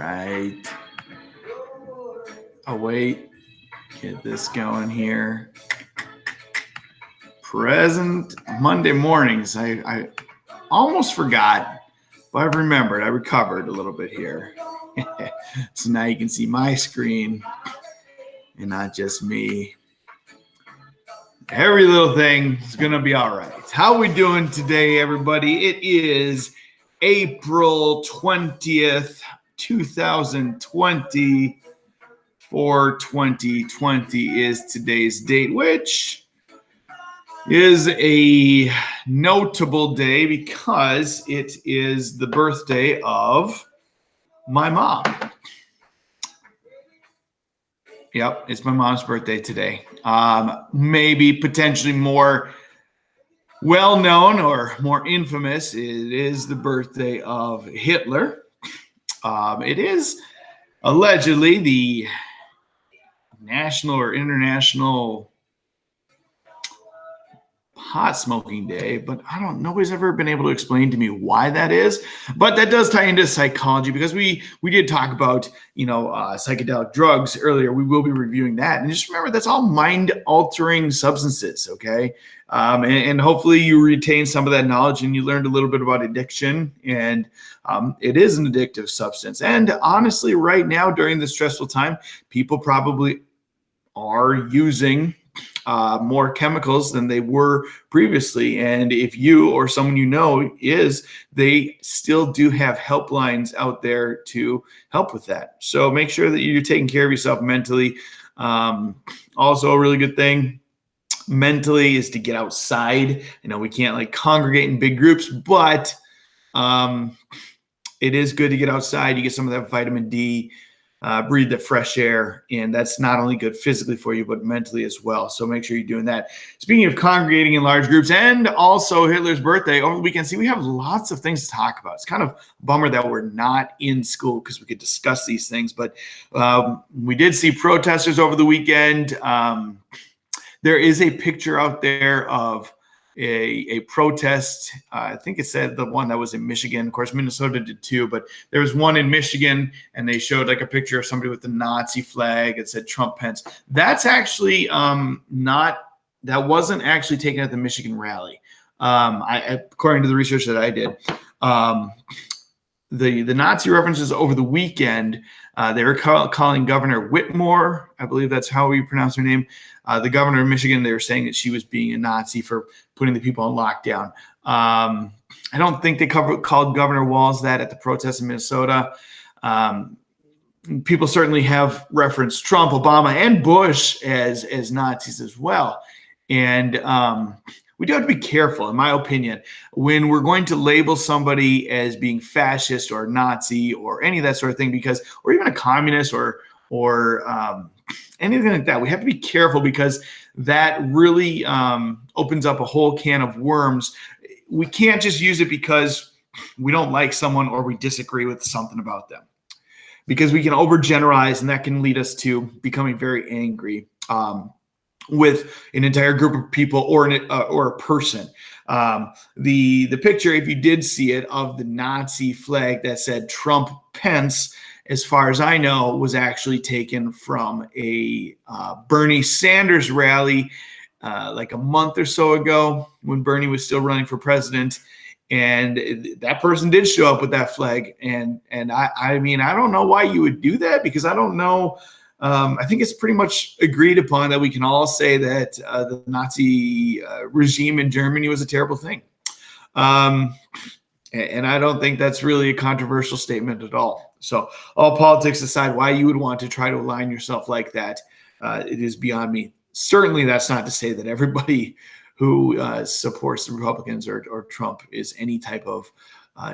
right. Oh, wait. Get this going here. Present Monday mornings. I almost forgot, but I've remembered. I recovered a little bit here. So now you can see my screen and not just me. Every little thing is going to be all right. How we doing today, everybody? It is April 20th, 2020. 4/20/20 is today's date, which is a notable day because it is the birthday of my mom. Yep, it's my mom's birthday today. Maybe potentially more well-known or more infamous, it is the birthday of Hitler. It is allegedly the national or international pot smoking day, but nobody's ever been able to explain to me why that is. But that does tie into psychology because we did talk about psychedelic drugs earlier. We will be reviewing that, and just remember that's all mind altering substances. Okay, and hopefully you retain some of that knowledge and you learned a little bit about addiction, and it is an addictive substance. And honestly, right now during this stressful time, people probably are using more chemicals than they were previously. And if you or someone you know they still do have helplines out there to help with that. So make sure that you're taking care of yourself mentally. Also a really good thing mentally is to get outside. We can't congregate in big groups, but it is good to get outside. You get some of that vitamin D. Breathe the fresh air, and that's not only good physically for you, but mentally as well. So make sure you're doing that. Speaking of congregating in large groups and also Hitler's birthday over the weekend, we have lots of things to talk about. It's kind of a bummer that we're not in school because we could discuss these things, but we did see protesters over the weekend. There is a picture out there of a protest. I think it said the one that was in Michigan. Of course, Minnesota did too, but there was one in Michigan, and they showed a picture of somebody with the Nazi flag. It said Trump Pence. That's actually that wasn't actually taken at the Michigan rally. According to the research that I did, the Nazi references over the weekend, they were calling Governor Whitmore, I believe that's how we pronounce her name, the governor of Michigan. They were saying that she was being a Nazi for putting the people on lockdown. I don't think they called Governor Walz that at the protests in Minnesota. People certainly have referenced Trump, Obama, and Bush as Nazis as well. And we do have to be careful, in my opinion, when we're going to label somebody as being fascist or Nazi or any of that sort of thing, or even a communist or anything like that. We have to be careful because that really opens up a whole can of worms. We can't just use it because we don't like someone or we disagree with something about them, because we can overgeneralize, and that can lead us to becoming very angry with an entire group of people or a person. The picture, if you did see it, of the Nazi flag that said Trump Pence, as far as I know, was actually taken from a Bernie Sanders rally a month or so ago when Bernie was still running for president. And that person did show up with that flag. And I mean, I don't know why you would do that, because I don't know. I think it's pretty much agreed upon that we can all say that the Nazi regime in Germany was a terrible thing. And I don't think that's really a controversial statement at all. So all politics aside, why you would want to try to align yourself like that, it is beyond me. Certainly that's not to say that everybody who supports the Republicans or Trump is any type of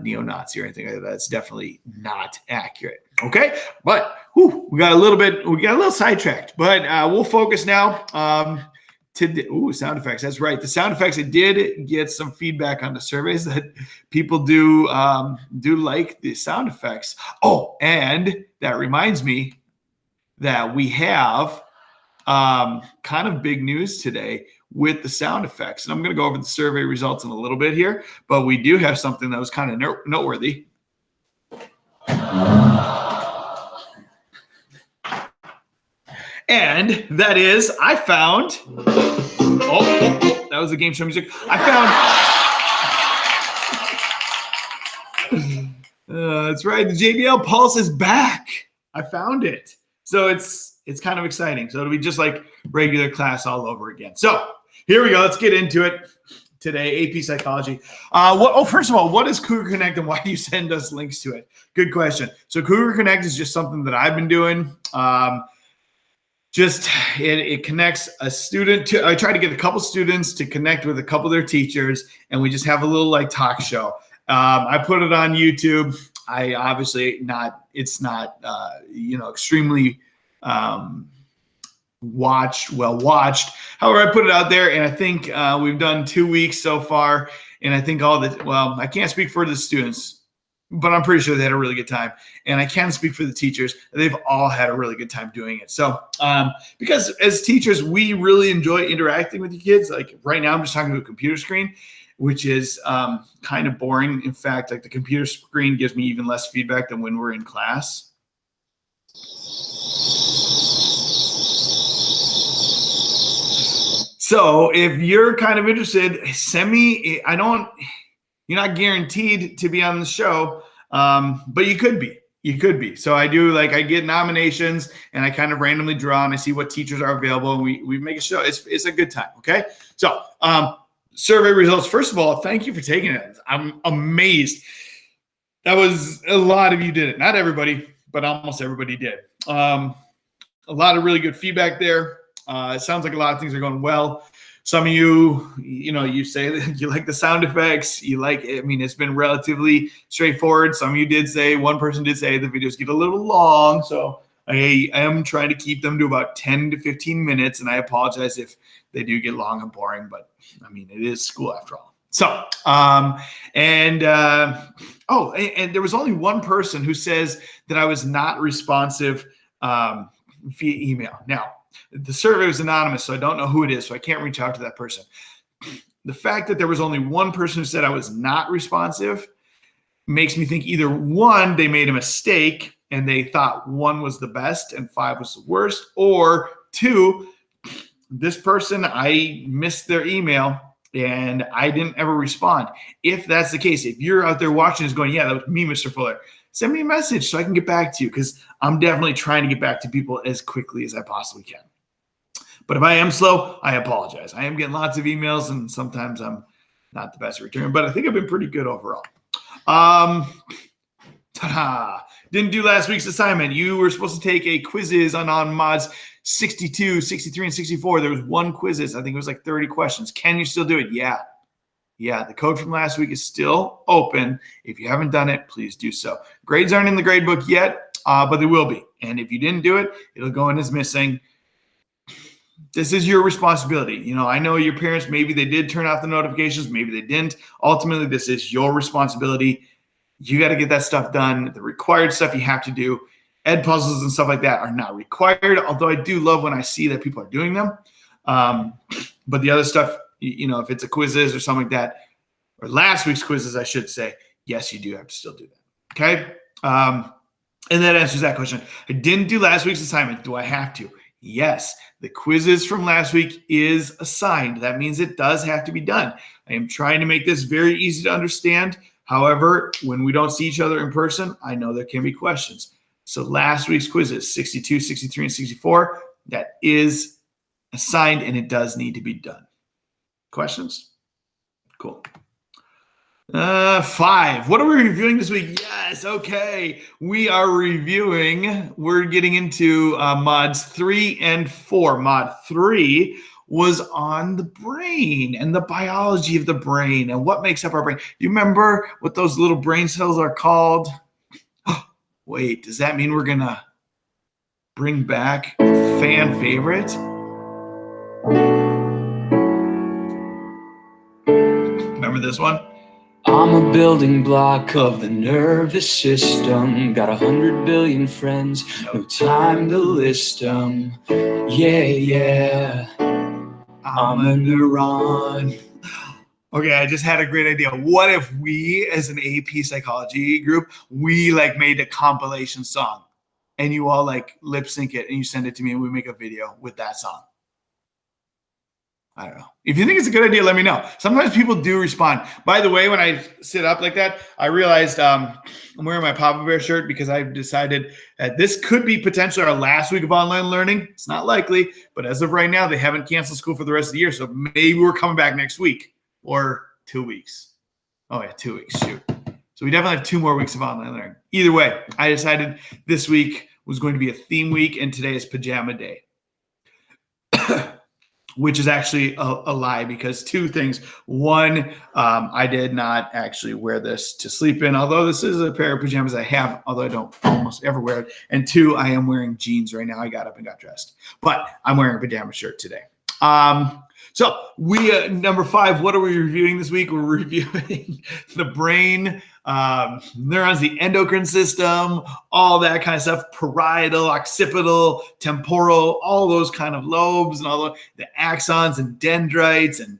neo-Nazi or anything like that. That's definitely not accurate. Okay, but we got a little sidetracked, but we'll focus now. Sound effects. That's right. The sound effects. I did get some feedback on the surveys that people do like the sound effects. Oh, and that reminds me that we have kind of big news today with the sound effects. And I'm going to go over the survey results in a little bit here, but we do have something that was kind of noteworthy. And that is, I found, that was the game show music. That's right. The JBL Pulse is back. I found it. So it's kind of exciting. So it'll be just like regular class all over again. So here we go. Let's get into it today. AP Psychology. First of all, what is Cougar Connect and why do you send us links to it? Good question. So Cougar Connect is just something that I've been doing. It connects a student to, I try to get a couple students to connect with a couple of their teachers, and we just have a little like talk show. I put it on YouTube. I obviously it's not extremely well watched. However, I put it out there, and I think we've done 2 weeks so far. And I think I can't speak for the students, but I'm pretty sure they had a really good time. And I can speak for the teachers. They've all had a really good time doing it. So because as teachers, we really enjoy interacting with the kids. Like right now, I'm just talking to a computer screen, which is kind of boring. In fact, like the computer screen gives me even less feedback than when we're in class. So if you're kind of interested, send me. You're not guaranteed to be on the show, but you could be. You could be. So I get nominations, and I kind of randomly draw, and I see what teachers are available, and we make a show. It's a good time. Okay. So survey results. First of all, thank you for taking it. I'm amazed. That was a lot of you did it. Not everybody, but almost everybody did. A lot of really good feedback there. It sounds like a lot of things are going well. Some of you, you say that you like the sound effects. It's been relatively straightforward. Some of you did say, one person did say the videos get a little long. So I am trying to keep them to about 10 to 15 minutes. And I apologize if they do get long and boring, but it is school after all. So, and there was only one person who says that I was not responsive via email. Now, the survey was anonymous, so I don't know who it is, so I can't reach out to that person. The fact that there was only one person who said I was not responsive makes me think either one, they made a mistake and they thought 1 was the best and 5 was the worst, or 2, this person, I missed their email and I didn't ever respond. If that's the case, if you're out there watching this going, yeah, that was me, Mr. Fuller, send me a message so I can get back to you, because I'm definitely trying to get back to people as quickly as I possibly can. But if I am slow, I apologize. I am getting lots of emails, and sometimes I'm not the best at return, but I think I've been pretty good overall. Didn't do last week's assignment. You were supposed to take a quizzes on mods 62, 63, and 64. There was one quizzes. I think it was like 30 questions. Can you still do it? Yeah. Yeah, the code from last week is still open. If you haven't done it, please do so. Grades aren't in the grade book yet, but they will be. And if you didn't do it, it'll go in as missing. This is your responsibility. I know your parents, maybe they did turn off the notifications, maybe they didn't. Ultimately, this is your responsibility. You got to get that stuff done. The required stuff you have to do. Ed puzzles and stuff like that are not required, although I do love when I see that people are doing them. But the other stuff, if it's a quizzes or something like that, or last week's quizzes, I should say, yes, you do have to still do that. Okay. And that answers that question. I didn't do last week's assignment. Do I have to? Yes. The quizzes from last week is assigned. That means it does have to be done. I am trying to make this very easy to understand. However, when we don't see each other in person, I know there can be questions. So last week's quizzes, 62, 63, and 64, that is assigned, and it does need to be done. Questions? Cool. 5. What are we reviewing this week? Yes. Okay. We're getting into mods 3 and 4. Mod 3 was on the brain and the biology of the brain and what makes up our brain. Do you remember what those little brain cells are called? Wait, does that mean we're going to bring back a fan favorite? Remember this one? I'm a building block of the nervous system. Got 100 billion friends, no time to list them. Yeah, I'm a neuron. Okay, I just had a great idea. What if we, as an AP psychology group, we made a compilation song? and you all like lip sync it and you send it to me and we make a video with that song. I don't know. If you think it's a good idea, let me know. Sometimes people do respond. By the way, when I sit up like that, I realized I'm wearing my Papa Bear shirt because I've decided that this could be potentially our last week of online learning. It's not likely, but as of right now, they haven't canceled school for the rest of the year. So maybe we're coming back next week or 2 weeks. Oh yeah, 2 weeks, shoot. So we definitely have 2 more weeks of online learning. Either way, I decided this week was going to be a theme week and today is pajama day. Which is actually a lie because 2 things. One, I did not actually wear this to sleep in, although this is a pair of pajamas I have, although I don't almost ever wear it. And 2, I am wearing jeans right now. I got up and got dressed, but I'm wearing a pajama shirt today. So we, number 5, what are we reviewing this week? We're reviewing the brain, neurons, the endocrine system, all that kind of stuff, parietal, occipital, temporal, all those kind of lobes and all the axons and dendrites and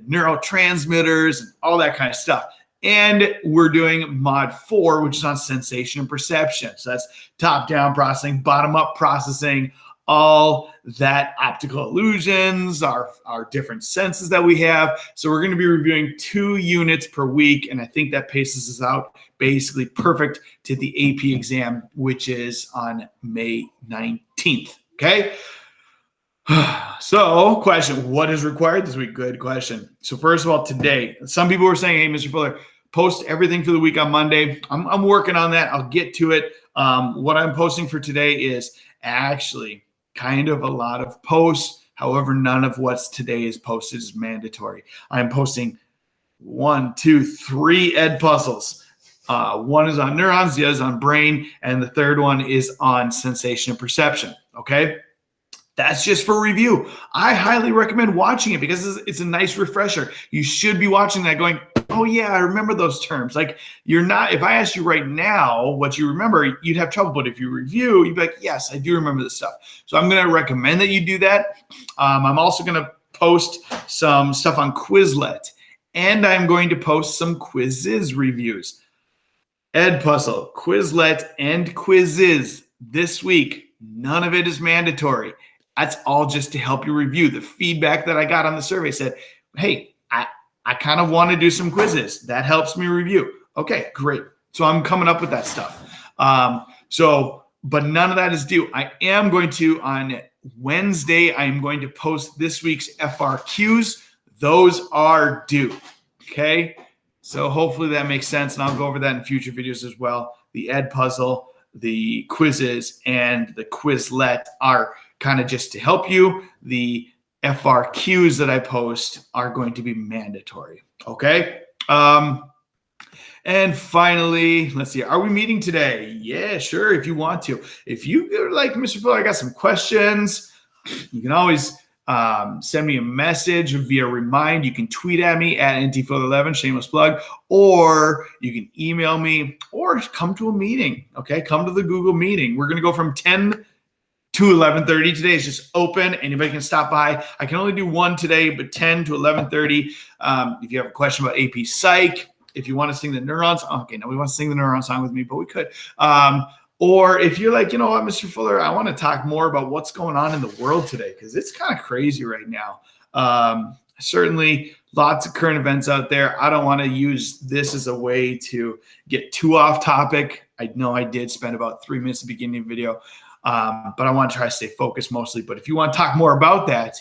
neurotransmitters and all that kind of stuff. And we're doing mod 4, which is on sensation and perception. So that's top-down processing, bottom-up processing, all that optical illusions, our different senses that we have. So we're going to be reviewing 2 units per week, and I think that paces us out basically perfect to the AP exam, which is on May 19th, okay? So question, what is required this week? Good question. So first of all, today, some people were saying, hey, Mr. Fuller, post everything for the week on Monday. I'm working on that. I'll get to it. What I'm posting for today is actually kind of a lot of posts. However, none of what's today is posted is mandatory. I'm posting 1, 2, 3 ed puzzles. One is on neurons, the other is on brain, and the third one is on sensation and perception. Okay. That's just for review. I highly recommend watching it because it's a nice refresher. You should be watching that going, oh yeah, I remember those terms. Like you're not, if I asked you right now what you remember, you'd have trouble. But if you review, you'd be like, yes, I do remember this stuff. So I'm going to recommend that you do that. I'm also going to post some stuff on Quizlet, and I'm going to post some quizzes reviews. Edpuzzle, Quizlet, and quizzes this week. None of it is mandatory. That's all just to help you review. The feedback that I got on the survey said, hey, I kind of want to do some quizzes. That helps me review. Okay, great. So I'm coming up with that stuff. But none of that is due. I am going to, on Wednesday, I'm going to post this week's FRQs. Those are due, okay? So hopefully that makes sense, and I'll go over that in future videos as well. The Ed Puzzle, the quizzes, and the Quizlet are kind of just to help you. The FRQs that I post are going to be mandatory, okay? And finally, let's see, are we meeting today? Yeah, sure, if you want to. If you're like, Mr. Fuller, I got some questions, you can always send me a message via Remind. You can tweet at me at ntfuller11, shameless plug, or you can email me or come to a meeting, okay? Come to the Google meeting. We're going to go from 10 to 11:30. Today is just open. Anybody can stop by. I can only do one today, but 10 to 11:30. If you have a question about AP Psych, if you want to sing the neurons, okay, nobody wants to sing the neuron song with me, but we could. Or if you're like, you know what, Mr. Fuller, I want to talk more about what's going on in the world today because it's kind of crazy right now. Certainly lots of current events out there. I don't want to use this as a way to get too off topic. I know I did spend about 3 minutes at the beginning of the video, but I want to try to stay focused mostly. But if you want to talk more about that,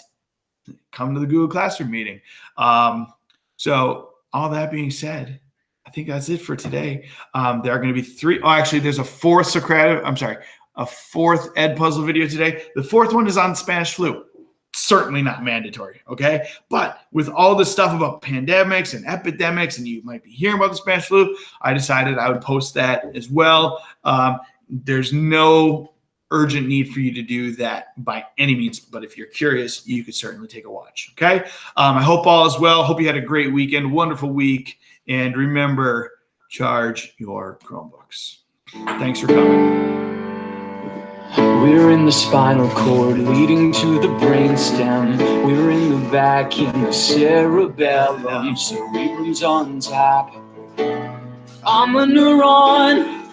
come to the Google Classroom meeting. So all that being said, I think that's it for today. There are going to be 3. Oh, actually, there's a 4th Socratic. I'm sorry, a 4th Ed Puzzle video today. The 4th one is on Spanish flu. Certainly not mandatory, okay? But with all this stuff about pandemics and epidemics, and you might be hearing about the Spanish flu, I decided I would post that as well. There's no urgent need for you to do that by any means, but if you're curious, you could certainly take a watch, okay? I hope all is well. Hope you had a great weekend, wonderful week, and remember, charge your Chromebooks. Thanks for coming. We're in the spinal cord leading to the brainstem. We're in the vacuum, the cerebellum, cerebrum's on top. I'm a neuron.